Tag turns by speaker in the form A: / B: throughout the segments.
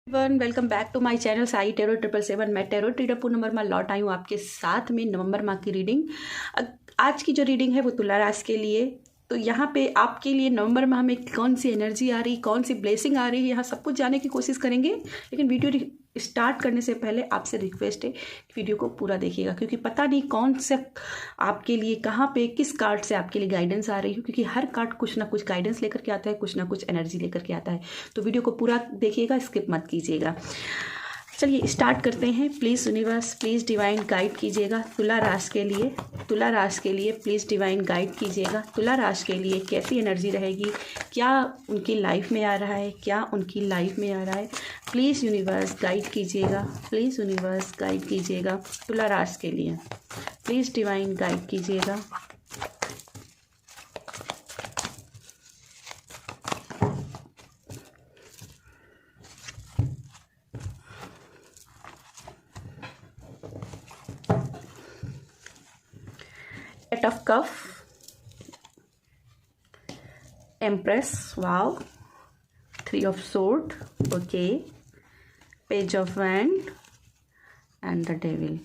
A: One welcome back to my channel Sai tarot 777। मैं tarot reader Poonam Verma लौट आई हूँ आपके साथ में नवंबर माह की रीडिंग। आज की जो रीडिंग है वो तुला राशि के लिए। तो यहाँ पे आपके लिए नवंबर माह में कौन सी एनर्जी आ रही, कौन सी ब्लेसिंग आ रही है, यहाँ सब कुछ जानने की कोशिश करेंगे। लेकिन वीडियो स्टार्ट करने से पहले आपसे रिक्वेस्ट है कि वीडियो को पूरा देखिएगा, क्योंकि पता नहीं कौन से आपके लिए कहाँ पे किस कार्ड से आपके लिए गाइडेंस आ रही है, क्योंकि हर कार्ड कुछ ना कुछ गाइडेंस लेकर के आता है, कुछ ना कुछ एनर्जी लेकर के आता है। तो वीडियो को पूरा देखिएगा, स्किप मत कीजिएगा। चलिए स्टार्ट करते हैं। Please universe, please divine guide कीजिएगा तुला राशि के लिए। तुला राशि के लिए प्लीज़ डिवाइन गाइड कीजिएगा। तुला राशि के लिए कैसी एनर्जी रहेगी, क्या उनकी लाइफ में आ रहा है, क्या उनकी लाइफ में आ रहा है। प्लीज़ यूनिवर्स गाइड कीजिएगा, प्लीज़ यूनिवर्स गाइड कीजिएगा तुला राशि के लिए। प्लीज़ डिवाइन गाइड कीजिएगा। Eight of Cup, Empress, wow, Three of Sword, okay, Page of Wand and the Devil,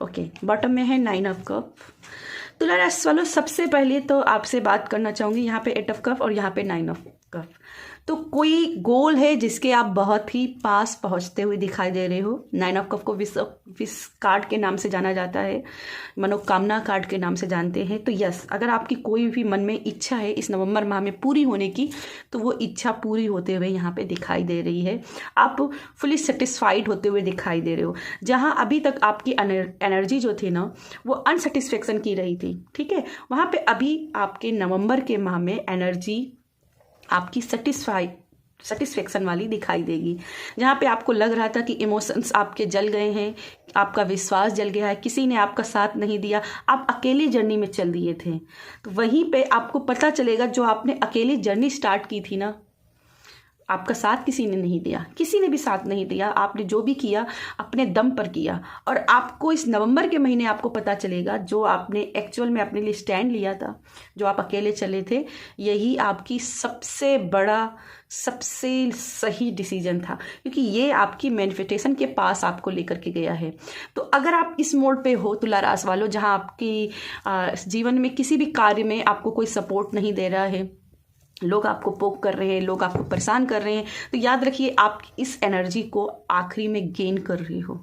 A: okay। Bottom में है नाइन ऑफ कप। तुला राशि वालों, सबसे पहले तो आपसे बात करना चाहूँगी, यहाँ पे एट ऑफ कप और यहाँ पे नाइन ऑफ कप। तो कोई गोल है जिसके आप बहुत ही पास पहुंचते हुए दिखाई दे रहे हो। नाइन ऑफ कप को विश कार्ड के नाम से जाना जाता है, मनोकामना कार्ड के नाम से जानते हैं। तो यस, अगर आपकी कोई भी मन में इच्छा है इस नवंबर माह में पूरी होने की, तो वो इच्छा पूरी होते हुए यहाँ पे दिखाई दे रही है। आप फुली सेटिस्फाइड होते हुए दिखाई दे रहे हो। जहाँ अभी तक आपकी एनर्जी जो थी ना, वो अनसेटिस्फेक्शन की रही थी, ठीक है, वहाँ पे अभी आपके नवंबर के माह में एनर्जी आपकी सेटिस्फेक्शन वाली दिखाई देगी। जहाँ पे आपको लग रहा था कि इमोशंस आपके जल गए हैं, आपका विश्वास जल गया है, किसी ने आपका साथ नहीं दिया, आप अकेली जर्नी में चल दिए थे, तो वहीं पे आपको पता चलेगा जो आपने अकेली जर्नी स्टार्ट की थी ना, आपका साथ किसी ने नहीं दिया, किसी ने भी साथ नहीं दिया। आपने जो भी किया अपने दम पर किया, और आपको इस नवंबर के महीने आपको पता चलेगा जो आपने एक्चुअल में अपने लिए स्टैंड लिया था, जो आप अकेले चले थे, यही आपकी सबसे बड़ा, सबसे सही डिसीजन था, क्योंकि ये आपकी मैनिफेस्टेशन के पास आपको लेकर के गया है। तो अगर आप इस मोड पे हो तुला राशि वालों, जहाँ आपकी जीवन में किसी भी कार्य में आपको कोई सपोर्ट नहीं दे रहा है, लोग आपको पोक कर रहे हैं, लोग आपको परेशान कर रहे हैं, तो याद रखिए आप इस एनर्जी को आखिरी में गेन कर रहे हो।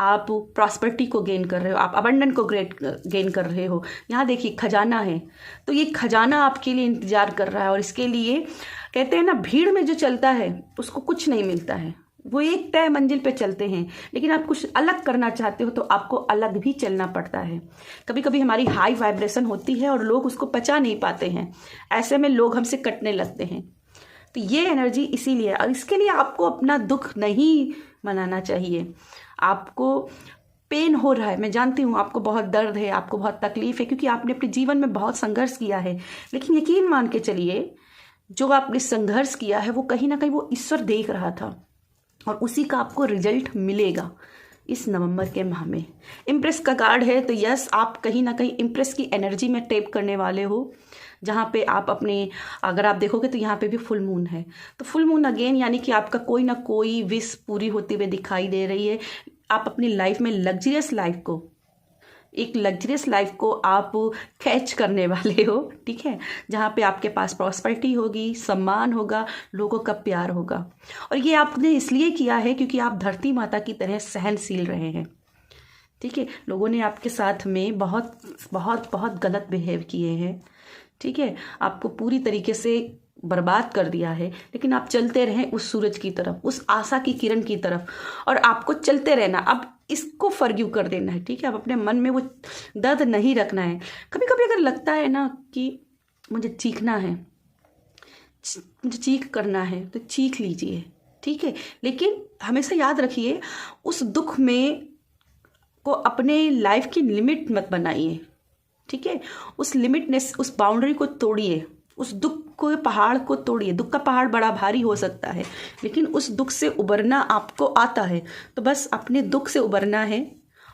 A: आप प्रॉस्पेरिटी को गेन कर रहे हो, आप अबंडेंट को गेन कर रहे हो। यहाँ देखिए खजाना है, तो ये खजाना आपके लिए इंतजार कर रहा है, और इसके लिए कहते हैं ना, भीड़ में जो चलता है उसको कुछ नहीं मिलता है, वो एक तय मंजिल पे चलते हैं। लेकिन आप कुछ अलग करना चाहते हो तो आपको अलग भी चलना पड़ता है। कभी कभी हमारी हाई वाइब्रेशन होती है और लोग उसको पचा नहीं पाते हैं, ऐसे में लोग हमसे कटने लगते हैं। तो ये एनर्जी इसीलिए, और इसके लिए आपको अपना दुख नहीं मनाना चाहिए। आपको पेन हो रहा है, मैं जानती हूँ, आपको बहुत दर्द है, आपको बहुत तकलीफ है, क्योंकि आपने अपने जीवन में बहुत संघर्ष किया है। लेकिन यकीन मान के चलिए, जो आपने संघर्ष किया है वो कहीं ना कहीं वो ईश्वर देख रहा था, और उसी का आपको रिजल्ट मिलेगा इस नवंबर के माह में। इम्प्रेस का कार्ड है, तो यस, आप कहीं ना कहीं इम्प्रेस की एनर्जी में टैप करने वाले हो। जहाँ पे आप अपने, अगर आप देखोगे तो यहाँ पे भी फुल मून है, तो फुल मून अगेन, यानी कि आपका कोई ना कोई विश पूरी होती हुई दिखाई दे रही है। आप अपनी लाइफ में लग्जरियस लाइफ को, एक लग्जरियस लाइफ को आप कैच करने वाले हो, ठीक है, जहाँ पे आपके पास प्रॉस्पेरिटी होगी, सम्मान होगा, लोगों का प्यार होगा। और ये आपने इसलिए किया है क्योंकि आप धरती माता की तरह सहनशील रहे हैं, ठीक है। लोगों ने आपके साथ में बहुत बहुत बहुत गलत बिहेव किए हैं, ठीक है, आपको पूरी तरीके से बर्बाद कर दिया है, लेकिन आप चलते रहें उस सूरज की तरफ, उस आशा की किरण की तरफ, और आपको चलते रहना। अब इसको फॉरगिव कर देना है, ठीक है। अब अपने मन में वो दर्द नहीं रखना है। कभी कभी अगर लगता है ना कि मुझे चीखना है, मुझे चीख करना है, तो चीख लीजिए, ठीक है। लेकिन हमेशा याद रखिए, उस दुख में को अपने लाइफ की लिमिट मत बनाइए, ठीक है। उस लिमिटनेस, उस बाउंड्री को तोड़िए, उस दुख को, पहाड़ को तोड़िए। दुख का पहाड़ बड़ा भारी हो सकता है, लेकिन उस दुख से उबरना आपको आता है, तो बस अपने दुख से उबरना है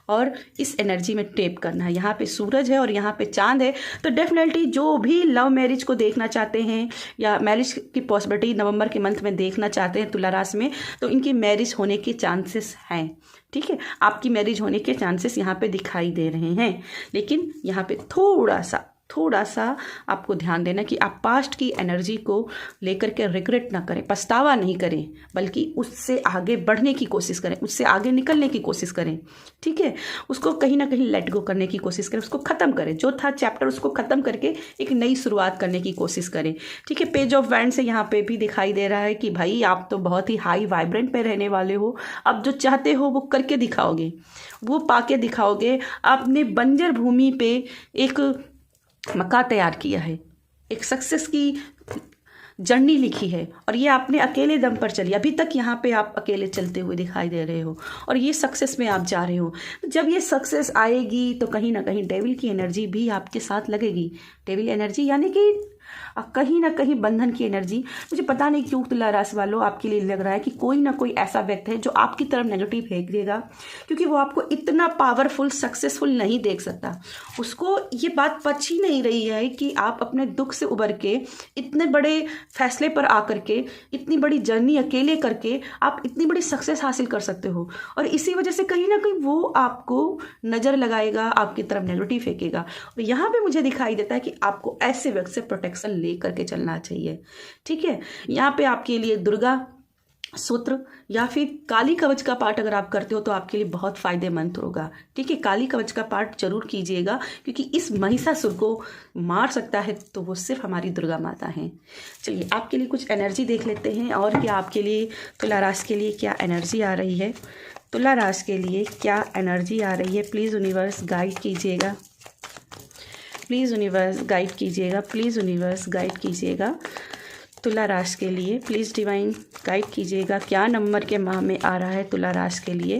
A: और इस एनर्जी में टेप करना है। यहाँ पे सूरज है और यहाँ पे चांद है, तो डेफिनेटली जो भी लव मैरिज को देखना चाहते हैं या मैरिज की पॉसिबिलिटी नवंबर के मंथ में देखना चाहते हैं तुला राशि में, तो इनकी मैरिज होने के चांसेस हैं। ठीक है, आपकी मैरिज होने के चांसेस यहाँ पे दिखाई दे रहे हैं, लेकिन यहाँ पे थोड़ा सा आपको ध्यान देना कि आप पास्ट की एनर्जी को लेकर के रिग्रेट ना करें, पछतावा नहीं करें, बल्कि उससे आगे बढ़ने की कोशिश करें, उससे आगे निकलने की कोशिश करें। ठीक है, उसको कहीं ना कहीं लेट गो करने की कोशिश करें, उसको ख़त्म करें, जो था चैप्टर उसको ख़त्म करके एक नई शुरुआत करने की कोशिश करें। ठीक है, पेज ऑफ वैंड से यहाँ पे भी दिखाई दे रहा है कि भाई आप तो बहुत ही हाई वाइब्रेंट पे रहने वाले हो, अब जो चाहते हो वो करके दिखाओगे, वो पाके दिखाओगे। आपने बंजर भूमि पे एक मक्का तैयार किया है, एक सक्सेस की जर्नी लिखी है, और ये आपने अकेले दम पर चली। अभी तक यहाँ पे आप अकेले चलते हुए दिखाई दे रहे हो और ये सक्सेस में आप जा रहे हो। तो जब ये सक्सेस आएगी तो कहीं ना कहीं डेविल की एनर्जी भी आपके साथ लगेगी। डेविल एनर्जी यानी कि कहीं ना कहीं बंधन की एनर्जी। मुझे पता नहीं क्यों तुला राशि वालों आपके लिए लग रहा है कि कोई ना कोई ऐसा व्यक्ति है जो आपकी तरफ नेगेटिव फेंक देगा, क्योंकि वो आपको इतना पावरफुल सक्सेसफुल नहीं देख सकता। उसको ये बात पच ही नहीं रही है कि आप अपने दुख से उबर के इतने बड़े फैसले पर आकर के, इतनी बड़ी जर्नी अकेले करके आप इतनी बड़ी सक्सेस हासिल कर सकते हो, और इसी वजह से कहीं ना कहीं वो आपको नज़र लगाएगा, आपकी तरफ नेगेटिव फेंकेगा। और यहाँ पे मुझे दिखाई देता है कि आपको ऐसे व्यक्ति से प्रोटेक्शन ले करके चलना चाहिए। ठीक है, यहाँ पे आपके लिए दुर्गा सूत्र या फिर काली कवच का पाठ अगर आप करते हो तो आपके लिए बहुत फायदेमंद होगा। ठीक है, काली कवच का पाठ जरूर कीजिएगा, क्योंकि इस महिषासुर को मार सकता है तो वो सिर्फ हमारी दुर्गा माता हैं। चलिए आपके लिए कुछ एनर्जी देख लेते हैं, और क्या आपके लिए तुला राशि के लिए क्या एनर्जी आ रही है। तुला राशि के लिए क्या एनर्जी आ रही है, प्लीज़ यूनिवर्स गाइड कीजिएगा, प्लीज़ यूनिवर्स गाइड कीजिएगा, प्लीज़ यूनिवर्स गाइड कीजिएगा तुला राशि के लिए, प्लीज़ डिवाइन गाइड कीजिएगा क्या नंबर के माह में आ रहा है तुला राशि के लिए।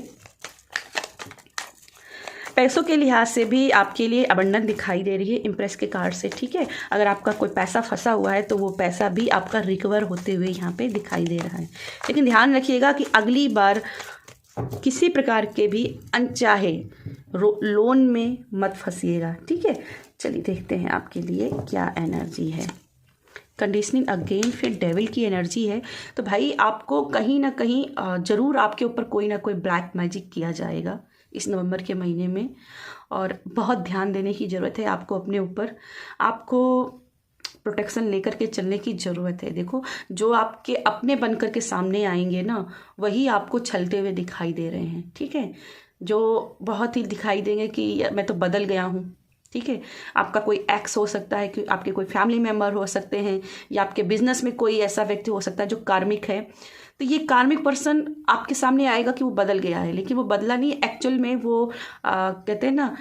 A: पैसों के लिहाज से भी आपके लिए अबंडन दिखाई दे रही है इम्प्रेस के कार्ड से। ठीक है, अगर आपका कोई पैसा फंसा हुआ है तो वो पैसा भी आपका रिकवर होते हुए यहाँ पे दिखाई दे रहा है, लेकिन ध्यान रखिएगा कि अगली बार किसी प्रकार के भी अनचाहे लोन में मत फंसिएगा। ठीक है, चलिए देखते हैं आपके लिए क्या एनर्जी है। कंडीशनिंग अगेन, फिर डेविल की एनर्जी है, तो भाई आपको कहीं ना कहीं ज़रूर आपके ऊपर कोई ना कोई ब्लैक मैजिक किया जाएगा इस नवंबर के महीने में, और बहुत ध्यान देने की ज़रूरत है आपको अपने ऊपर। आपको प्रोटेक्शन लेकर के चलने की ज़रूरत है। देखो, जो आपके अपने बनकर के सामने आएंगे ना, वही आपको छलते हुए दिखाई दे रहे हैं। ठीक है, जो बहुत ही दिखाई देंगे कि मैं तो बदल गया हूँ। ठीक है, आपका कोई एक्स हो सकता है, कि आपके कोई फैमिली मेम्बर हो सकते हैं, या आपके बिजनेस में कोई ऐसा व्यक्ति हो सकता है जो कार्मिक है। तो ये कार्मिक पर्सन आपके सामने आएगा कि वो बदल गया है, लेकिन वो बदला नहीं, एक्चुअल में वो कहते हैं ना,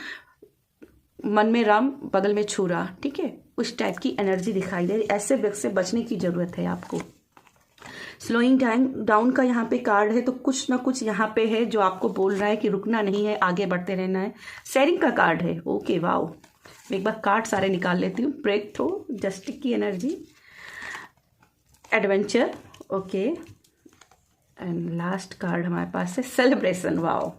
A: मन में राम बगल में छुरा। ठीक है, उस टाइप की एनर्जी दिखाई दे रही। ऐसे व्यक्ति से बचने की ज़रूरत है आपको। स्लोइंग डाउन का यहाँ पे कार्ड है, तो कुछ ना कुछ यहाँ पे है जो आपको बोल रहा है कि रुकना नहीं है, आगे बढ़ते रहना है। शेयरिंग का कार्ड है। ओके, वाओ, मैं एक बार कार्ड सारे निकाल लेती हूँ। ब्रेक थ्रू, जस्टिस की energy, adventure, okay, and last card हमारे पास है सेलिब्रेशन। वाओ,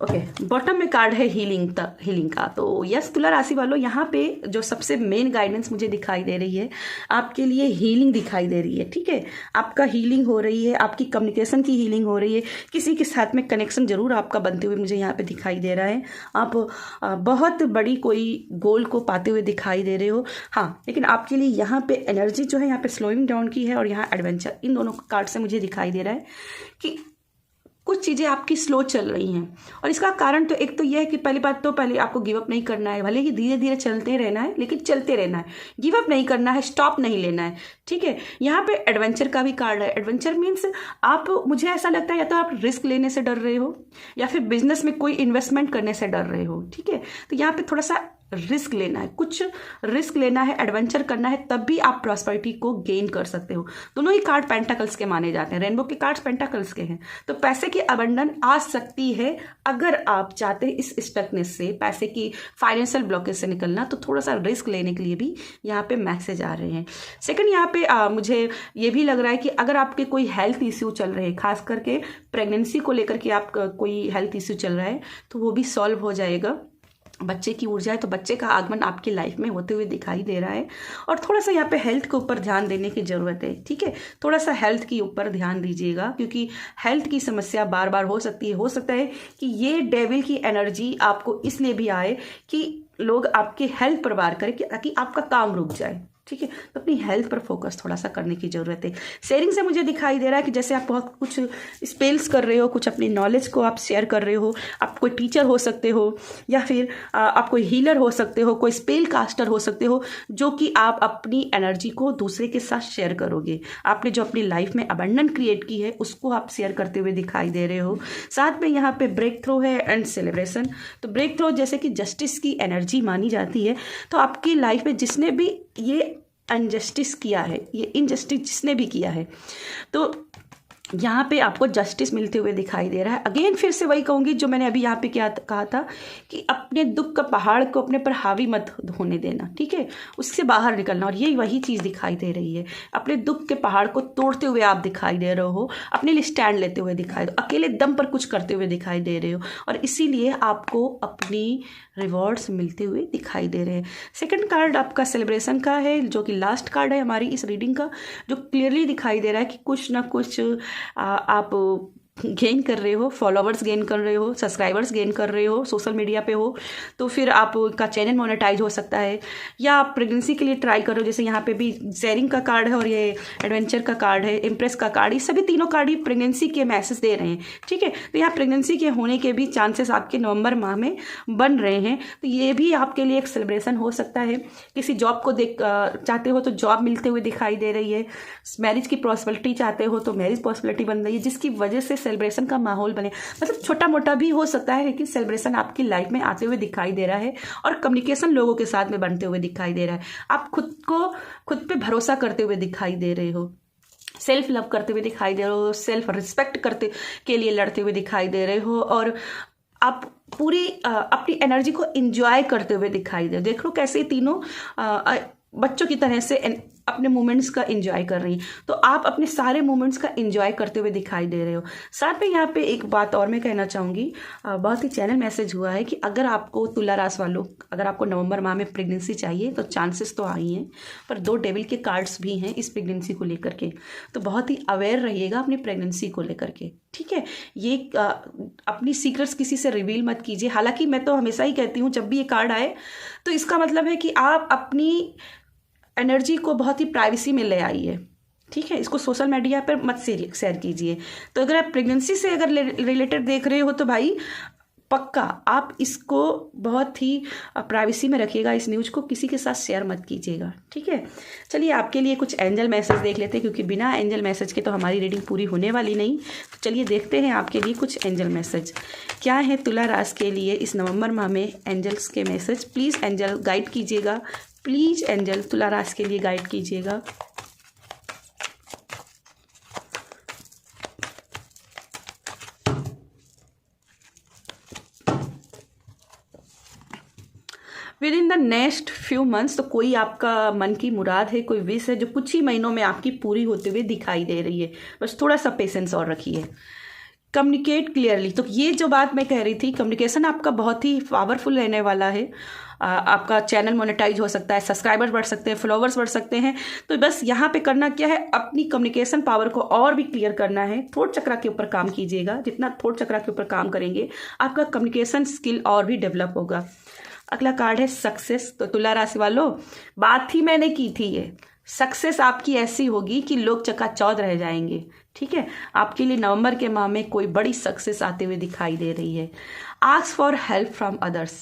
A: ओके, बॉटम में कार्ड है हीलिंग का। तो यस तुला राशि वालों, यहाँ पे जो सबसे मेन गाइडेंस मुझे दिखाई दे रही है, आपके लिए हीलिंग दिखाई दे रही है। ठीक है, आपका हीलिंग हो रही है, आपकी कम्युनिकेशन की हीलिंग हो रही है, किसी के साथ में कनेक्शन जरूर आपका बनते हुए मुझे यहाँ पे दिखाई दे रहा है। आप बहुत बड़ी कोई गोल को पाते हुए दिखाई दे रहे हो। हाँ, लेकिन आपके लिए यहाँ पे एनर्जी जो है, यहाँ पे स्लोइंग डाउन की है और यहाँ एडवेंचर, इन दोनों कार्ड से मुझे दिखाई दे रहा है कि कुछ चीज़ें आपकी स्लो चल रही हैं। और इसका कारण तो एक तो यह है कि पहली बात तो पहले आपको गिव अप नहीं करना है, भले ही धीरे धीरे चलते रहना है, लेकिन चलते रहना है, गिव अप नहीं करना है, स्टॉप नहीं लेना है। ठीक है, यहाँ पे एडवेंचर का भी कार्ड है। एडवेंचर मीन्स आप, मुझे ऐसा लगता है या तो आप रिस्क लेने से डर रहे हो, या फिर बिजनेस में कोई इन्वेस्टमेंट करने से डर रहे हो। ठीक है, तो यहाँ पे थोड़ा सा रिस्क लेना है, कुछ रिस्क लेना है, एडवेंचर करना है, तब भी आप प्रॉस्पेरिटी को गेन कर सकते हो। दोनों ही कार्ड पेंटाकल्स के माने जाते हैं, रेनबो के कार्ड्स पेंटाकल्स के हैं। तो पैसे की अबंडन आ सकती है अगर आप चाहते हैं इस स्टकनेस से, पैसे की फाइनेंशियल ब्लॉकेज से निकलना, तो थोड़ा सा रिस्क लेने के लिए भी यहाँ पे मैसेज आ रहे हैं। सेकंड, यहाँ पे मुझे ये भी लग रहा है कि अगर आपके कोई हेल्थ इश्यू चल रहे हैं, खास करके प्रेगनेंसी को लेकर के आप कोई हेल्थ इश्यू चल रहा है, तो वो भी सॉल्व हो जाएगा। बच्चे की ऊर्जा है तो बच्चे का आगमन आपकी लाइफ में होते हुए दिखाई दे रहा है। और थोड़ा सा यहाँ पे हेल्थ के ऊपर ध्यान देने की ज़रूरत है, ठीक है। थोड़ा सा हेल्थ के ऊपर ध्यान दीजिएगा, क्योंकि हेल्थ की समस्या बार बार हो सकती है। हो सकता है कि ये डेविल की एनर्जी आपको इसलिए भी आए कि लोग आपकी हेल्थ पर वार करें ताकि आपका काम रुक जाए, ठीक है। तो अपनी हेल्थ पर फोकस थोड़ा सा करने की ज़रूरत है। शेयरिंग से मुझे दिखाई दे रहा है कि जैसे आप बहुत कुछ स्पेल्स कर रहे हो, कुछ अपनी नॉलेज को आप शेयर कर रहे हो। आप कोई टीचर हो सकते हो, या फिर आप कोई हीलर हो सकते हो, कोई स्पेल कास्टर हो सकते हो, जो कि आप अपनी एनर्जी को दूसरे के साथ शेयर करोगे। आपने जो अपनी लाइफ में अबंडन क्रिएट की है उसको आप शेयर करते हुए दिखाई दे रहे हो। साथ में यहाँ पे ब्रेक थ्रू है एंड सेलिब्रेशन। तो ब्रेक थ्रू जैसे कि जस्टिस की एनर्जी मानी जाती है। तो आपकी लाइफ में जिसने भी ये अनजस्टिस किया है, ये इनजस्टिस जिसने भी किया है, तो यहाँ पे आपको जस्टिस मिलते हुए दिखाई दे रहा है। अगेन फिर से वही कहूँगी जो मैंने अभी यहाँ पे क्या कहा था कि अपने दुख का पहाड़ को अपने पर हावी मत होने देना, ठीक है, उससे बाहर निकलना। और ये वही चीज़ दिखाई दे रही है। अपने दुख के पहाड़ को तोड़ते हुए आप दिखाई दे रहे हो, अपने लिए स्टैंड लेते हुए दिखाई दो, अकेले दम पर कुछ करते हुए दिखाई दे रहे हो, और इसीलिए आपको अपनी रिवॉर्ड्स मिलते हुए दिखाई दे रहे हैं। सेकंड कार्ड आपका सेलिब्रेशन का है, जो कि लास्ट कार्ड है हमारी इस रीडिंग का, जो क्लियरली दिखाई दे रहा है कि कुछ ना कुछ आप गेन कर रहे हो, फॉलोवर्स गेन कर रहे हो, सब्सक्राइबर्स गेन कर रहे हो, सोशल मीडिया पे हो तो फिर आपका चैनल मोनेटाइज हो सकता है, या आप प्रेगनेंसी के लिए ट्राई करो। जैसे यहाँ पे भी शेयरिंग का कार्ड है और ये एडवेंचर का कार्ड है, इम्प्रेस का कार्ड, ये सभी तीनों कार्ड ही प्रेगनेंसी के मैसेज दे रहे हैं, ठीक है। तो यहाँ प्रेगनेंसी के होने के भी चांसेस आपके नवंबर माह में बन रहे हैं। तो ये भी आपके लिए एक सेलिब्रेशन हो सकता है। किसी जॉब को देख चाहते हो तो जॉब मिलते हुए दिखाई दे रही है। मैरिज की पॉसिबिलिटी चाहते हो तो मैरिज पॉसिबिलिटी बन रही है, जिसकी वजह से सेलिब्रेशन का माहौल बने। मतलब छोटा मोटा भी हो सकता है, लेकिन सेलिब्रेशन आपकी लाइफ में आते हुए दिखाई दे रहा है। और कम्युनिकेशन लोगों के साथ में बनते हुए दिखाई दे रहा है। आप खुद पे भरोसा करते हुए दिखाई दे रहे हो, सेल्फ लव करते हुए दिखाई दे रहे हो, सेल्फ रिस्पेक्ट करते के लिए लड़ते हुए दिखाई दे रहे हो, और आप पूरी अपनी एनर्जी को एंजॉय करते हुए दिखाई दे रहे हो। देख लो कैसे तीनों बच्चों की तरह से अपने मोमेंट्स का एंजॉय कर रही हैं। तो आप अपने सारे मोमेंट्स का एंजॉय करते हुए दिखाई दे रहे हो। साथ में यहाँ पे एक बात और मैं कहना चाहूँगी, बहुत ही चैनल मैसेज हुआ है कि अगर आपको तुला राशि वालों, अगर आपको नवंबर माह में प्रेगनेंसी चाहिए तो चांसेस तो आई हैं, पर 2 डेविल के कार्ड्स भी हैं इस प्रेगनेंसी को लेकर के। तो बहुत ही अवेयर रहिएगा अपनी प्रेगनेंसी को लेकर के, ठीक है। ये अपनी सीक्रेट्स किसी से रिवील मत कीजिए। हालांकि मैं तो हमेशा ही कहती हूँ जब भी ये कार्ड आए तो इसका मतलब है कि आप अपनी एनर्जी को बहुत ही प्राइवेसी में ले आइए, ठीक है। इसको सोशल मीडिया पर मत शेयर कीजिए। तो अगर आप प्रेगनेंसी से अगर रिलेटेड देख रहे हो तो भाई पक्का आप इसको बहुत ही प्राइवेसी में रखिएगा। इस न्यूज़ को किसी के साथ शेयर मत कीजिएगा, ठीक है। चलिए आपके लिए कुछ एंजल मैसेज देख लेते हैं, क्योंकि बिना एंजल मैसेज के तो हमारी रीडिंग पूरी होने वाली नहीं। तो चलिए देखते हैं आपके लिए कुछ एंजल मैसेज क्या है तुला राशि के लिए इस नवंबर माह में। एंजल्स के मैसेज प्लीज़ एंजल गाइड कीजिएगा, प्लीज़ एंजल तुला राशि के लिए गाइड कीजिएगा। With in the next few months, तो कोई आपका मन की मुराद है, कोई विश है जो कुछ ही महीनों में आपकी पूरी होते हुए दिखाई दे रही है। बस थोड़ा सा पेशेंस और रखिए। कम्युनिकेट क्लियरली, तो ये जो बात मैं कह रही थी, कम्युनिकेशन आपका बहुत ही पावरफुल रहने वाला है। आपका चैनल मोनेटाइज हो सकता है, सब्सक्राइबर्स बढ़ सकते हैं, फॉलोवर्स बढ़ सकते हैं। तो बस यहाँ पे करना क्या है, अपनी कम्युनिकेशन पावर को और भी क्लियर करना है। थॉट चक्रा के ऊपर काम कीजिएगा। जितना थॉट चक्रा के ऊपर काम करेंगे आपका कम्युनिकेशन स्किल और भी डेवलप होगा। अगला कार्ड है सक्सेस। तो तुला राशि वालों, बात ही मैंने की थी, ये सक्सेस आपकी ऐसी होगी कि लोग चकाचौंध रह जाएंगे, ठीक है। आपके लिए नवंबर के माह में कोई बड़ी सक्सेस आते हुए दिखाई दे रही है। Ask for help from others,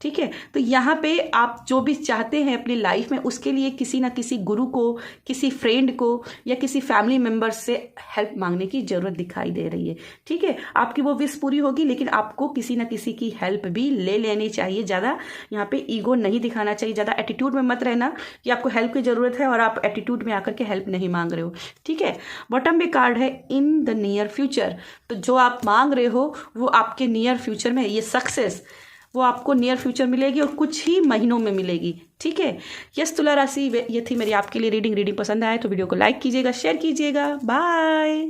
A: ठीक है। तो यहाँ पे आप जो भी चाहते हैं अपनी लाइफ में, उसके लिए किसी ना किसी गुरु को, किसी फ्रेंड को या किसी फैमिली मेम्बर से हेल्प मांगने की ज़रूरत दिखाई दे रही है। ठीक है, आपकी वो विश पूरी होगी, लेकिन आपको किसी ना किसी की हेल्प भी ले लेनी चाहिए। ज़्यादा यहाँ पे ईगो नहीं दिखाना चाहिए, ज़्यादा एटीट्यूड में मत रहना कि आपको हेल्प की ज़रूरत है और आप एटीट्यूड में आकर के हेल्प नहीं मांग रहे हो। ठीक है। बॉटम में कार्ड है इन द नियर फ्यूचर, तो जो आप मांग रहे हो वो आपके नियर फ्यूचर में, ये सक्सेस वो आपको नियर फ्यूचर मिलेगी और कुछ ही महीनों में मिलेगी। ठीक है। यस तुला राशि, ये थी मेरी आपके लिए रीडिंग। पसंद आए तो वीडियो को लाइक कीजिएगा, शेयर कीजिएगा। बाय।